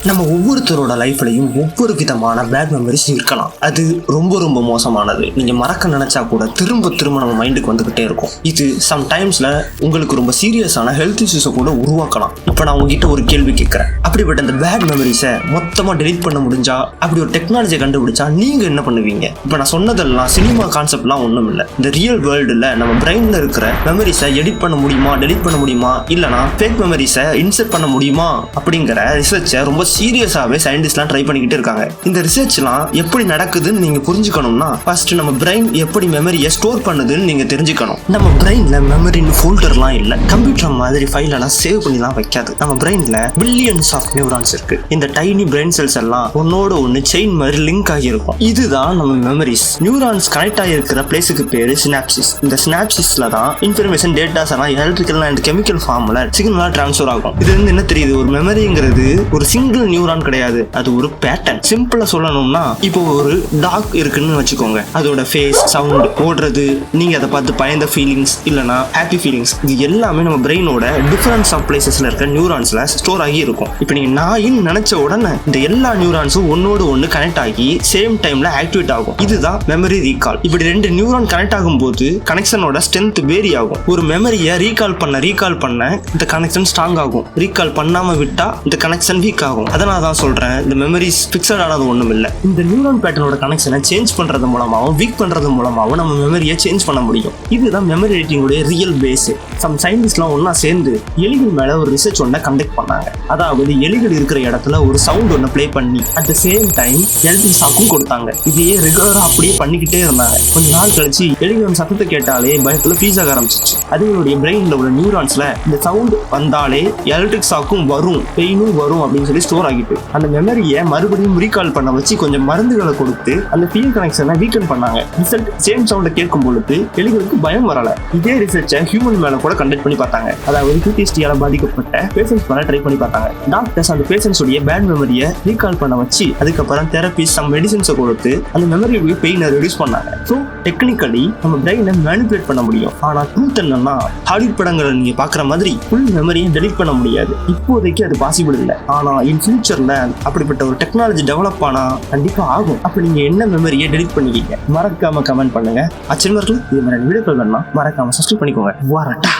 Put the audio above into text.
நம்ம ஒவ்வொருத்தரோட லைஃப்லையும் ஒவ்வொரு விதமான பேட் மெமரிஸ் இருக்கலாம். அது ரொம்ப ரொம்ப மோசமானது. நீங்க மறக்க நினைச்சா கூட திரும்ப திரும்ப நம்ம மைண்டுக்கு வந்துகிட்டே இருக்கும். இது சம்டைம்ஸ்ல உங்களுக்கு ரொம்ப சீரியஸான ஹெல்த் இஷ்யூஸை கூட உருவாக்கலாம். இப்போ நான் உங்ககிட்ட ஒரு கேள்வி கேட்கறேன். அப்படிப்பட்ட இந்த பேட் மெமரிஸை மொத்தமா டெலீட் பண்ண முடிஞ்சா, அப்படி ஒரு டெக்னாலஜியை கண்டுபிடிச்சா நீங்க என்ன பண்ணுவீங்க? இப்போ நான் சொன்னதெல்லாம் சினிமா கான்செப்ட்லாம் ஒன்றும் இல்லை. இந்த ரியல் வேர்ல்டுல நம்ம பிரெயின்ல இருக்கிற மெமரிஸை எடிட் பண்ண முடியுமா, டெலீட் பண்ண முடியுமா, இல்லைனா ஃபேக் மெமரிஸை இன்சர்ட் பண்ண முடியுமா அப்படிங்கிற ரிசர்ச்சை ரொம்ப சீரியஸாவே சயின்டிஸ்ட்லாம் ட்ரை பண்ணிக்கிட்டு இருக்காங்க. இந்த ரிசர்ச்லாம் எப்படி நடக்குதுன்னு நீங்க புரிஞ்சுக்கணும்னா ஃபர்ஸ்ட் நம்ம பிரெயின் எப்படி மெமரியை ஸ்டோர் பண்ணுதுன்னு நீங்க தெரிஞ்சுக்கணும். நம்ம பிரெயின்ல மெமரின்னு ஃபோல்டர்லாம் இல்ல, கம்ப்யூட்டர் மாதிரி ஃபைல் எல்லாம் சேவ் பண்ணிலாம் வைக்காது. நம்ம பிரெயின்ல பில்லியன்ஸ் ஆஃப் நியூரான்ஸ் இருக்கு. இந்த டைனி பிரெயின் செல்ஸ் எல்லாம் ஒன்னோட ஒன்னு செயின் மாதிரி லிங்க் ஆகி இருக்கும். இதுதான் நம்ம மெமரிஸ். நியூரான்ஸ் கனெக்ட் ஆகி இருக்கிற பிளேஸுக்கு பேரு சினாப்சிஸ். இந்த சினாப்சிஸ்ல தான் இன்ஃபர்மேஷன் டேட்டாஸ் எல்லாம் எலக்ட்ரிக்கல் அண்ட் கெமிக்கல் ஃபார்ம்ல சிக்னலா டிரான்ஸ்ஃபர் ஆகும். இது வந்து என்ன தெரியுது, ஒரு மெமரிங்கிறது ஒரு சிங்கிள் நியூரான் கிடையாது, அது ஒரு பேட்டர்ன். சிம்பிளா சொல்லணும்னா இப்போ ஒரு டாக் இருக்குன்னு வச்சுக்கோங்க. அதோட ஃபேஸ், சவுண்ட், ஓடுறது, நீங்க அதை பார்த்து பயந்த ஃபீலிங்ஸ் இல்லனா ஹாப்பி ஃபீலிங்ஸ், இது எல்லாமே நம்ம பிரெயினோட டிஃபரன்ஸ் ஆஃப் பிளேசஸ்ல இருக்க நியூரான்ஸ்ல ஸ்டோர் ஆகி இருக்கும். இப்போ நீங்க நாயின்னு நினைச்ச உடனே இந்த எல்லா நியூரான்ஸும் ஒன்னோடு ஒன்னு கனெக்ட் ஆகி சேம் டைம்ல ஆக்டிவேட் ஆகும். இதுதான் மெமரி ரீகால். இப்படி ரெண்டு நியூரான் கனெக்ட் ஆகும் போது கனெக்ஷனோட ஸ்ட்ரென்த் வேரி ஆகும். ஒரு மெமரியை ரீகால் பண்ண இந்த கனெக்ஷன் ஸ்ட்ராங் ஆகும். ரீகால் பண்ணாம விட்டா இந்த கனெக்ஷன் வீக் ஆகும். அதனால தான் சொல்றேன், இந்த மெமரிஸ் ஃபிக்ஸட் ஆனது ஒண்ணும் இல்லை. இந்த நியூரான் பேட்டர்னோட கனெக்ஷனை சேஞ்ச் பண்றது மூலமாகவும் வீக் பண்றது மூலமாகவும் நம்ம மெமரியை சேஞ்ச் பண்ண முடியும். இதுதான் மெமரி ரேட்டிங்கோட ரியல் பேஸ். சம் சயின்டிஸ்ட்லாம் ஒன்னா சேர்ந்து எலிகள் மேல ஒரு ரிசர்ச் ஒன்றை கண்டக்ட் பண்ணாங்க. அதாவது எலிகள் இருக்கிற இடத்துல ஒரு சவுண்ட் ஒன்று பிளே பண்ணி at the same time electric ஷாக்கும் கொடுத்தாங்க. இதையே ரெகுலரா அப்படியே பண்ணிக்கிட்டே இருந்தாங்க. கொஞ்ச நாள் கழிச்சு எலிகளின் சத்தத்தை கேட்டாலே பயத்துல ஃபீஸ் ஆக ஆரம்பிச்சிச்சு. அதுகளுடைய பிரெயின்ல உள்ள நியூரான்ஸ்ல இந்த சவுண்ட் வந்தாலே எலக்ட்ரிக் ஷாக்கும் வரும், பெயினும் வரும் அப்படின்னு சொல்லி ஸ்டோர் ஆகிட்டு அந்த மெமரியை மறுபடியும் ரீகால் பண்ண வச்சு கொஞ்சம் மருந்துகளை கொடுத்து அந்த ஃபீல் கனெக்ஷனை வீக்கன் பண்ணாங்க. ரிசல்ட் சேம் சவுண்டை கேட்கும் பொழுது எலிகளுக்கு பயம் வரல. இதே ரிசர்ச்சை ஹியூமன் மேல கூட கண்டக்ட் பண்ணி பார்த்தாங்க. அதாவது PTSD-யால பாதிக்கப்பட்ட பேஷண்ட்ஸ் மேல ட்ரை பண்ணி பார்த்தாங்க. டாக்டர்ஸ் அந்த பேஷண்ட்ஸ் உடைய பேட் மெமரியை ரீகால் பண்ண வச்சு அதுக்கப்புறம் தெரபிஸ் சம் மெடிசன்ஸை கொடுத்து அந்த மெமரியுடைய பெயினை ரெடியூஸ் பண்ணாங்க. ஸோ டெக்னிக்கலி நம்ம பிரெயினை மேனிபுலேட் பண்ண முடியும். ஆனா ட்ரூத் என்னன்னா, ஹாலிவுட் படங்களை நீங்க பாக்குற மாதிரி ஃபுல் மெமரியை டெலீட் பண்ண முடியாது. இப்போதைக்கு அது பாசிபிள் இல்லை. ஆனா இன் ஃபியூச்சர்ல அப்படிப்பட்ட ஒரு டெக்னாலஜி டெவலப் ஆனா கண்டிப்பா ஆகும். அப்ப நீங்க என்ன மெமரியை டெலீட் பண்ணிக்கீங்க? மறக்காம கமெண்ட் பண்ணுங்க. அச்சன்வர்கள் இது மாதிரி வீடியோக்கள் வேணா மறக்காம சப்ஸ்கிரைப் பண்ணிக்கோங்க. வரட்டா.